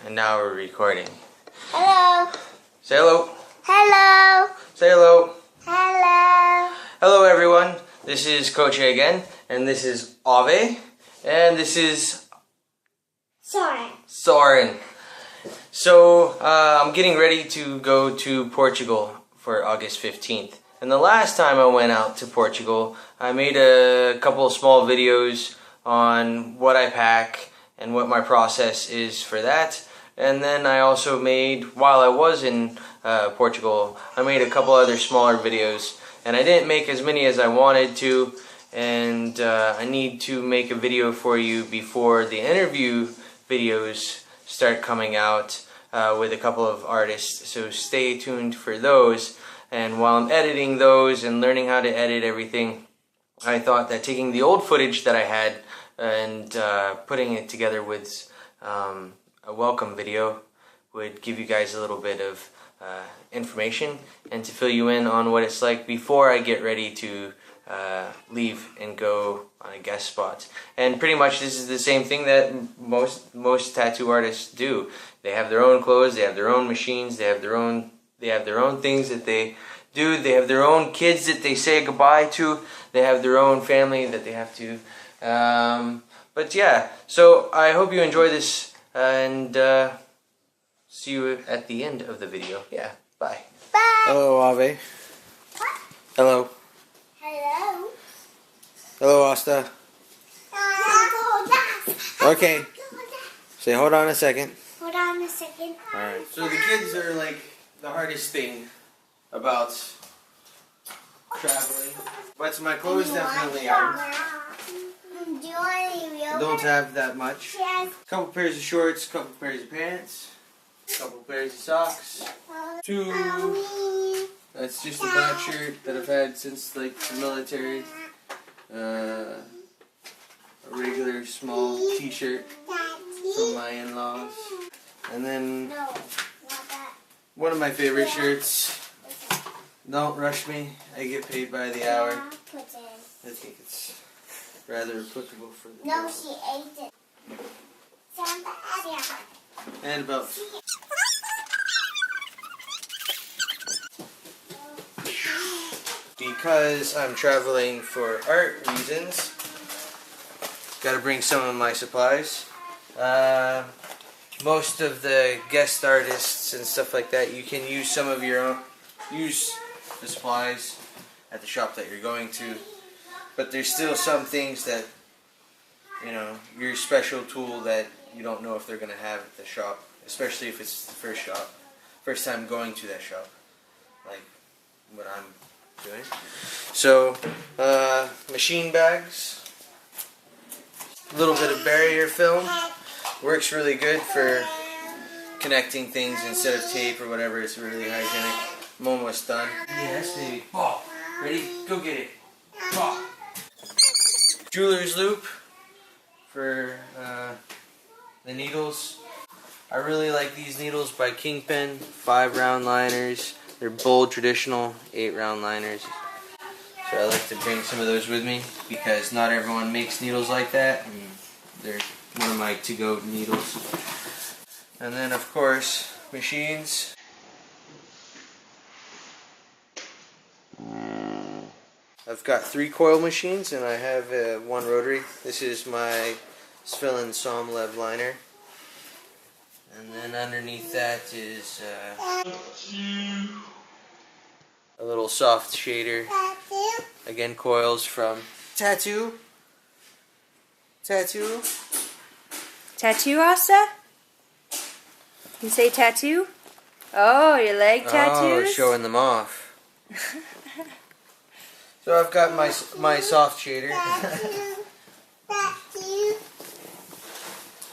and now we're recording. Hello. Say hello. Hello. Say hello. Hello. Hello everyone. This is Coach again, and this is Ave, and this is Soren. So I'm getting ready to go to Portugal for August 15th. And the last time I went out to Portugal, I made a couple of small videos on what I pack and what my process is for that. And then I also made, while I was in Portugal, I made a couple other smaller videos. And I didn't make as many as I wanted to. And I need to make a video for you before the interview videos start coming out with a couple of artists. So stay tuned for those. And while I'm editing those and learning how to edit everything, I thought that taking the old footage that I had and putting it together with a welcome video would give you guys a little bit of information and to fill you in on what it's like before I get ready to leave and go on a guest spot. And pretty much this is the same thing that most tattoo artists do. They have their own clothes, they have their own machines, they have their own things that they do, they have their own kids that they say goodbye to, they have their own family that they have to but yeah, so I hope you enjoy this and see you at the end of the video. Yeah, bye. Bye. Hello, Ave. What? Hello. Hello. Hello, Asta. Okay. Say hold on a second. Hold on a second. Alright. So the kids are like the hardest thing about traveling. But my clothes definitely aren't. Do you want any real? Don't have that much. Yes. Couple pairs of shorts, couple pairs of pants, couple pairs of socks. Two. That's just a black shirt that I've had since like the military. A regular small t-shirt from my in-laws. And then one of my favorite shirts. Don't rush me. I get paid by the hour. I think it's rather applicable for the job. She ate it. And about because I'm traveling for art reasons, gotta bring some of my supplies. Most of the guest artists and stuff like that, you can use some of your own, use the supplies at the shop that you're going to, but there's still some things that, you know, your special tool that you don't know if they're gonna have at the shop, especially if it's the first time going to that shop, like what I'm doing. So, machine bags, a little bit of barrier film, works really good for connecting things instead of tape or whatever. It's really hygienic. I'm almost done. Yes, baby. Ball. Ready? Go get it. Ball. Jeweler's loop for the needles. I really like these needles by Kingpin. 5 round liners. They're bold traditional 8 round liners. So I like to bring some of those with me because not everyone makes needles like that. And they're one of my to-go needles. And then of course machines. I've got 3 coil machines and I have 1 rotary. This is my Svilin Somlev liner. And then underneath that is a little soft shader. Again, coils from Tattoo. Tattoo, Asta? You say tattoo? Oh, your leg tattoos? Oh, showing them off. So I've got my soft shader.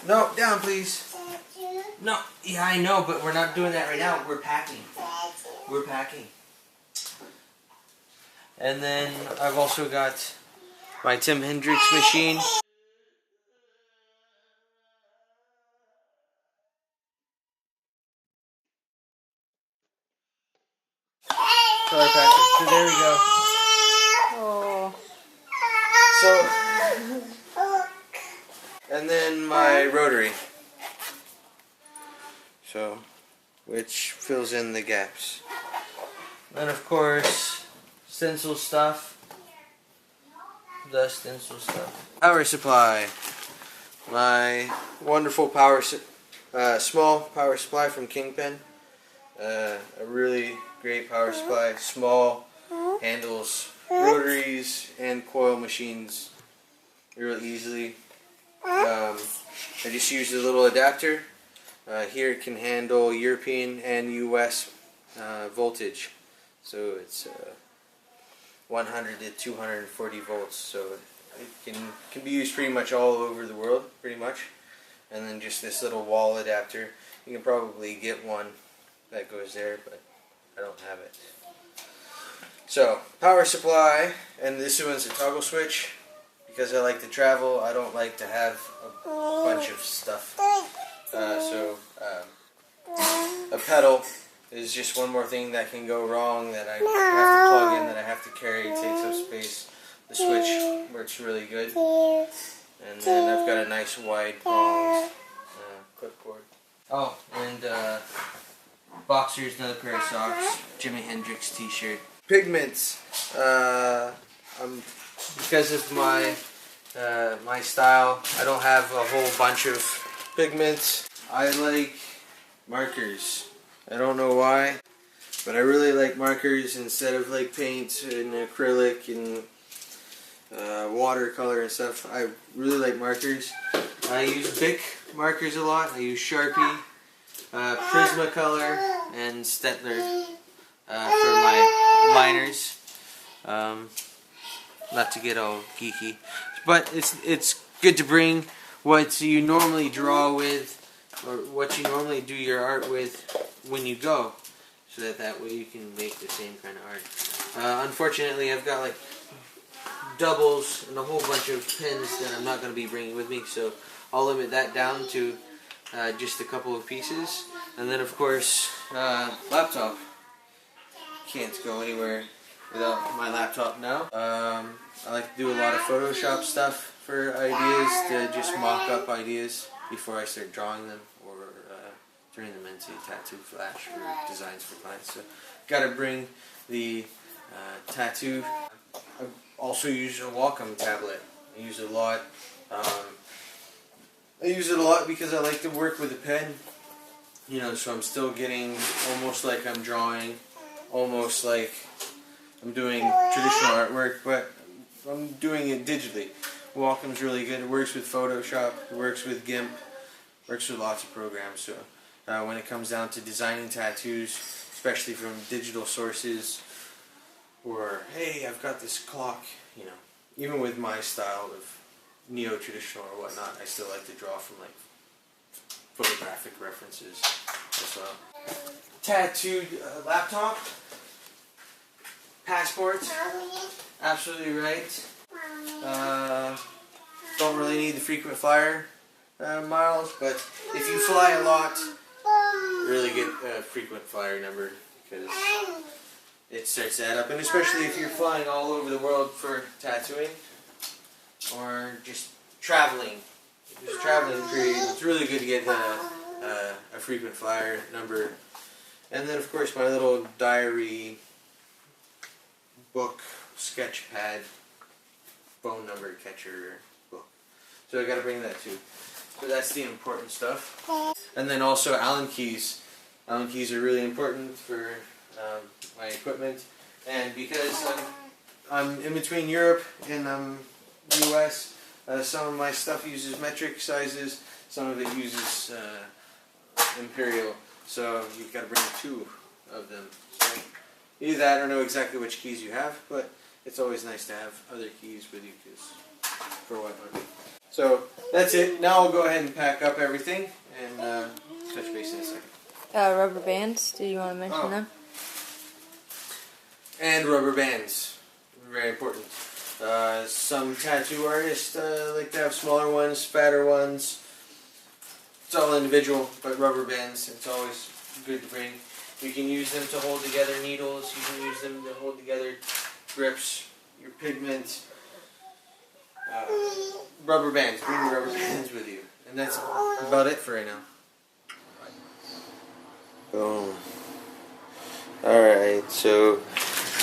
No, down please. No, yeah I know, but we're not doing that right now. We're packing. We're packing. And then I've also got my Tim Hendricks machine. Color packer. So there we go. Oh. So, and then my rotary. so which fills in the gaps. Then of course, stencil stuff. The stencil stuff. Power supply. My wonderful small power supply from Kingpin. A really great power supply. Small, handles rotaries and coil machines real easily. I just used a little adapter. Here it can handle European and US voltage. So it's 100 to 240 volts. So it can be used pretty much all over the world, pretty much. And then just this little wall adapter. You can probably get one that goes there, but I don't have it. So, power supply, and this one's a toggle switch. Because I like to travel, I don't like to have a bunch of stuff. A pedal is just one more thing that can go wrong that I have to plug in, that I have to carry. It takes up space. The switch works really good. And then I've got a nice wide pronged clipboard. Oh, and boxers, another pair of socks, Jimi Hendrix t-shirt. Pigments. Because of my my style, I don't have a whole bunch of pigments. I like markers. I don't know why, but I really like markers instead of like paint and acrylic and watercolor and stuff. I really like markers. I use Bic markers a lot. I use Sharpie, Prismacolor, and Stettler for my liners. Not to get all geeky, but it's good to bring what you normally draw with, or what you normally do your art with when you go, so that way you can make the same kind of art. Unfortunately, I've got like doubles and a whole bunch of pins that I'm not going to be bringing with me, so I'll limit that down to just a couple of pieces. And then of course, laptop. Can't go anywhere without my laptop now. I like to do a lot of Photoshop stuff for ideas, to just mock up ideas before I start drawing them or turning them into tattoo flash for designs for clients. So, gotta bring the tattoo. I also use a Wacom tablet. I use it a lot. I use it a lot because I like to work with a pen. You know, so I'm still getting almost like I'm drawing, almost like I'm doing traditional artwork, but I'm doing it digitally. Wacom's really good. It works with Photoshop, it works with GIMP, works with lots of programs. So when it comes down to designing tattoos, especially from digital sources, or hey, I've got this clock, you know, even with my style of neo-traditional or whatnot, I still like to draw from like photographic references as well. Tattooed laptop. Passport, absolutely right. Don't really need the frequent flyer miles, but if you fly a lot, really get a frequent flyer number, because it starts to add up. And especially if you're flying all over the world for tattooing, or just traveling period, it's really good to get a frequent flyer number. And then of course my little diary, book, sketch pad, phone number catcher book. So I gotta bring that too. So that's the important stuff. And then also Allen keys. Allen keys are really important for my equipment. And because I'm in between Europe and US, some of my stuff uses metric sizes, some of it uses imperial. So you've got to bring two of them. So either that or know exactly which keys you have, but it's always nice to have other keys with you for whatever. So that's it. Now I'll go ahead and pack up everything and touch base in a second. Rubber bands, do you want to mention them? And rubber bands, very important. Some tattoo artists like to have smaller ones, fatter ones. It's all individual, but rubber bands, it's always good to bring. You can use them to hold together needles, you can use them to hold together grips, your pigment. Rubber bands, bring rubber bands with you. And that's about it for right now. Bye. Boom. Alright, so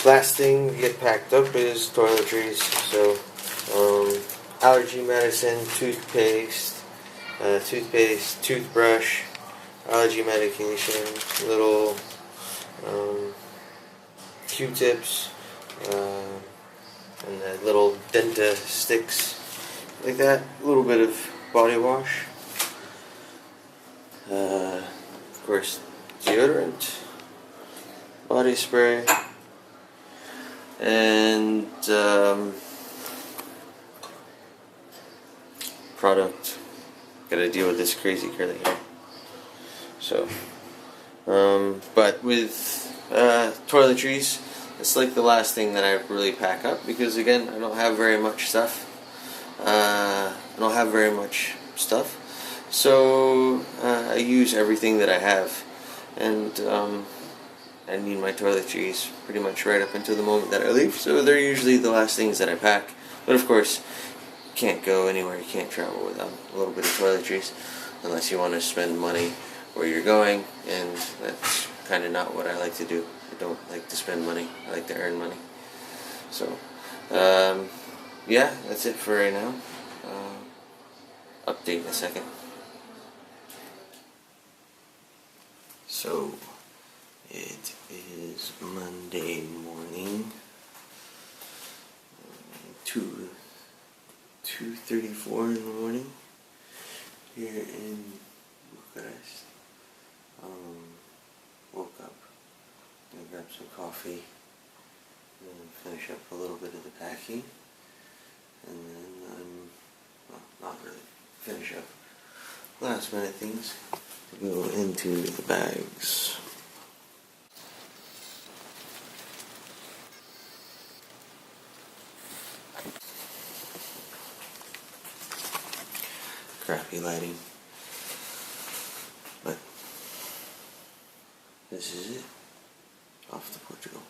last thing to get packed up is toiletries. So, allergy medicine, toothpaste, toothbrush, allergy medication, little Q-tips, and the little Denta sticks, like that. A little bit of body wash. Of course, deodorant, body spray, and product. Gotta deal with this crazy curly hair. So, but with toiletries, it's like the last thing that I really pack up, because again, I don't have very much stuff. So I use everything that I have, and I need my toiletries pretty much right up until the moment that I leave. So they're usually the last things that I pack. But of course, you can't go anywhere, you can't travel without a little bit of toiletries, unless you want to spend money where you're going, and that's kind of not what I like to do. I don't like to spend money, I like to earn money. So, yeah, that's it for right now. Update in a second. So, it is Monday morning, 2:34 in the morning, here in Bucharest. Woke up, gonna grab some coffee, and then finish up a little bit of the packing, and then not really finish up last minute things to go into the bags. Crappy lighting, but this is it. Off to Portugal.